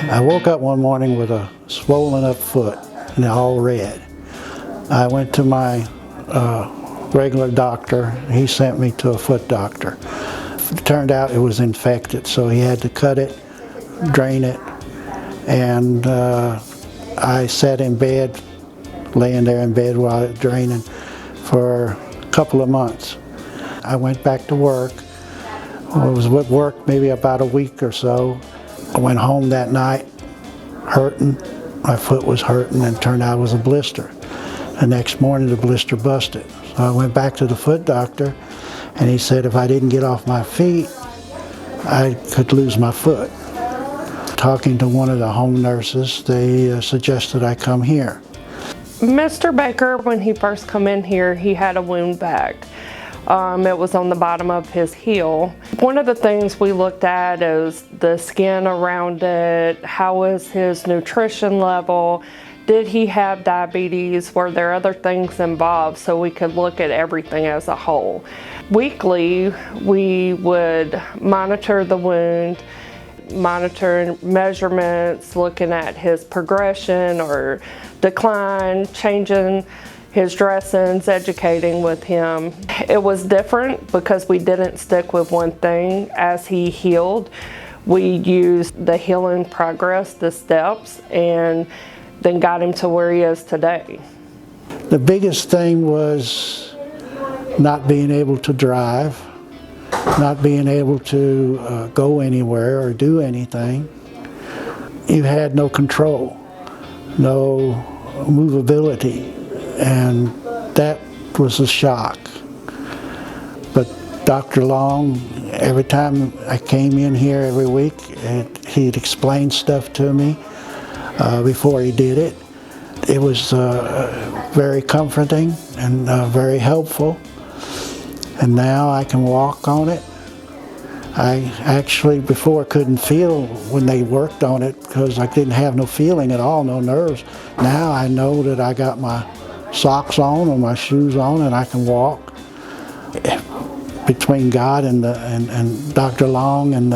I woke up one morning with a swollen up foot and all red. I went to my regular doctor. He sent me to a foot doctor. It turned out it was infected, so he had to cut it, drain it, and I sat in bed, laying there in bed while it was draining for a couple of months. I went back to work. I was at work maybe about a week or so. I went home that night hurting. My foot was hurting, and it turned out it was a blister. The next morning the blister busted. So I went back to the foot doctor, and he said if I didn't get off my feet, I could lose my foot. Talking to one of the home nurses, they suggested I come here. Mr. Baker, when he first come in here, he had a wound back. It was on the bottom of his heel. One of the things we looked at is the skin around it, how was his nutrition level, did he have diabetes, were there other things involved, so we could look at everything as a whole. Weekly, we would monitor the wound, monitor measurements, looking at his progression or decline, changing his dressings, educating with him. It was different because we didn't stick with one thing. As he healed, we used the healing progress, the steps, and then got him to where he is today. The biggest thing was not being able to drive, not being able to go anywhere or do anything. You had no control, no movability, and that was a shock. But Dr. Long, every time I came in here every week, he'd explain stuff to me before he did it. It was very comforting and very helpful. And now I can walk on it. I actually before couldn't feel when they worked on it because I didn't have no feeling at all, no nerves. Now I know that I got my socks on or my shoes on and I can walk. Between God and Dr. Long and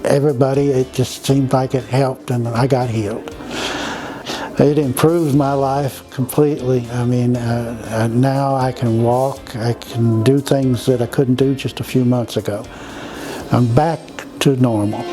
everybody, it just seemed like it helped and I got healed. It improved my life completely. I mean, now I can walk, I can do things that I couldn't do just a few months ago. I'm back to normal.